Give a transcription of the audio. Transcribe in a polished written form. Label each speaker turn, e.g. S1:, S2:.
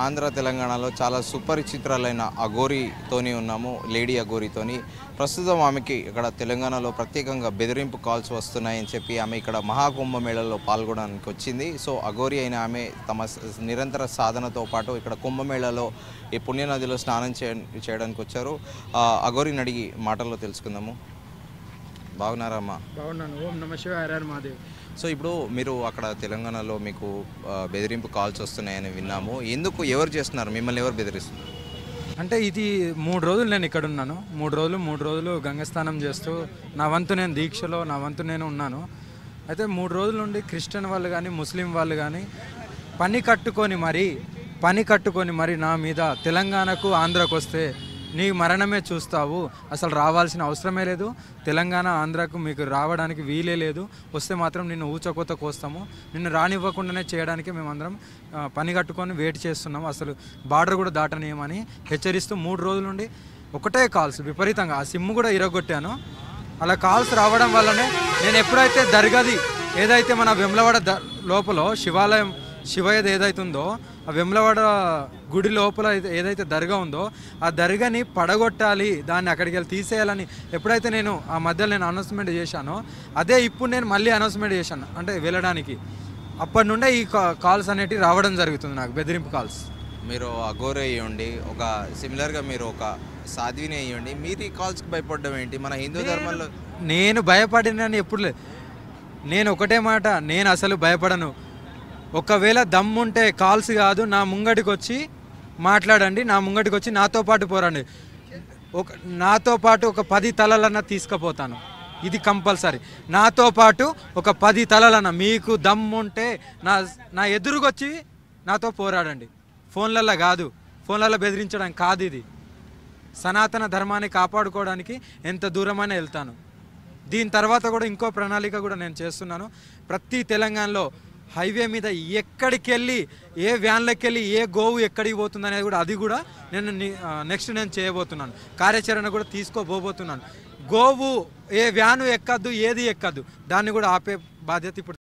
S1: ఆంధ్ర తెలంగాణలో చాలా సుపరిచితురాలైన అఘోరితోని ఉన్నాము. లేడీ అఘోరితోని ప్రస్తుతం ఆమెకి ఇక్కడ తెలంగాణలో ప్రత్యేకంగా బెదిరింపు కాల్స్ వస్తున్నాయని చెప్పి ఆమె ఇక్కడ మహాకుంభమేళలో పాల్గొనడానికి వచ్చింది. సో అఘోరి అయిన ఆమె తమ నిరంతర సాధనతో పాటు ఇక్కడ కుంభమేళలో ఈ పుణ్యనదిలో స్నానం చేయడానికి వచ్చారు. అఘోరిని అడిగి మాటల్లో తెలుసుకుందాము. బాగున్నారా అమ్మా?
S2: బాగున్నాను. ఓం నమ శివాయ, హర మహాదేవ్.
S1: సో ఇప్పుడు మీరు అక్కడ తెలంగాణలో మీకు బెదిరింపు కాల్స్ వస్తున్నాయని విన్నాము. ఎందుకు, ఎవరు చేస్తున్నారు, మిమ్మల్ని ఎవరు బెదిరిస్తున్నారు?
S2: అంటే ఇది 3 రోజులు నేను ఇక్కడ ఉన్నాను. 3 రోజులు గంగస్నానం చేస్తూ నా వంతు నేను దీక్షలో నా వంతు నేను ఉన్నాను. అయితే 3 రోజుల నుండి క్రిస్టియన్ వాళ్ళు కానీ ముస్లిం వాళ్ళు కానీ పని కట్టుకొని మరి నా మీద తెలంగాణకు ఆంధ్రాకు వస్తే నీ మరణమే చూస్తావు, అసలు రావాల్సిన అవసరమే లేదు, తెలంగాణ ఆంధ్రాకు మీకు రావడానికి వీలే లేదు, వస్తే మాత్రం నిన్ను ఊచకోత కోస్తాము, నిన్ను రానివ్వకుండానే చేయడానికి మేమందరం పని కట్టుకొని వెయిట్ చేస్తున్నాము, అసలు బార్డర్ కూడా దాటనీయమని హెచ్చరిస్తూ 3 రోజుల నుండి ఒకటే కాల్స్ విపరీతంగా. ఆ సిమ్ కూడా ఇరగొట్టాను. అలా కాల్స్ రావడం వల్లనే నేను ఎప్పుడైతే దర్గాది ఏదైతే మన వెమ్లవాడ లోపల శివయ్యది ఏదైతుందో ఆ వెమ్లవాడ గుడి లోపల ఏదైతే దర్గా ఉందో ఆ దర్గాని పడగొట్టాలి, దాన్ని అక్కడికి వెళ్ళి తీసేయాలని ఎప్పుడైతే నేను ఆ మధ్యలో నేను అనౌన్స్మెంట్ చేశానో అదే ఇప్పుడు నేను మళ్ళీ అనౌన్స్మెంట్ చేశాను, అంటే వెళ్ళడానికి. అప్పటి నుండే ఈ కాల్స్ అనేటివి రావడం జరుగుతుంది, నాకు బెదిరింపు కాల్స్.
S1: మీరు అఘోరి అయ్యండి, ఒక సిమిలర్గా మీరు ఒక సాధ్విని అయ్యండి, మీరు ఈ కాల్స్కి భయపడడం ఏంటి? మన హిందూ ధర్మంలో
S2: నేను భయపడినని ఎప్పుడు లేదు. నేను ఒకటే మాట, నేను అసలు భయపడను. ఒకవేళ దమ్ముంటే కాల్స్ కాదు, నా ముంగటికి వచ్చి మాట్లాడండి, నా ముంగటికి వచ్చి నాతో పాటు పోరండి. నాతో పాటు ఒక 10 తలలన్నా తీసుకుపోతాను, ఇది కంపల్సరీ. నాతో పాటు ఒక 10 తలలన్నా మీకు దమ్ముంటే నా ఎదురుకొచ్చి నాతో పోరాడండి. ఫోన్లలో కాదు, ఫోన్లలో బెదిరించడానికి కాదు, ఇది సనాతన ధర్మాన్ని కాపాడుకోవడానికి ఎంత దూరమైనా వెళ్తాను. దీని తర్వాత కూడా ఇంకో ప్రణాళిక కూడా నేను చేస్తున్నాను. ప్రతి తెలంగాణలో హైవే మీద ఎక్కడికి వెళ్ళి ఏ వ్యాన్లోకి వెళ్ళి ఏ గోవు ఎక్కడికి పోతుంది అనేది కూడా అది కూడా నేను నెక్స్ట్ నేను చేయబోతున్నాను. కార్యాచరణ కూడా తీసుకోబోతున్నాను. గోవు ఏ వ్యాను ఎక్కద్దు, ఏది ఎక్కద్దు, దాన్ని కూడా ఆపే బాధ్యత ఇప్పుడు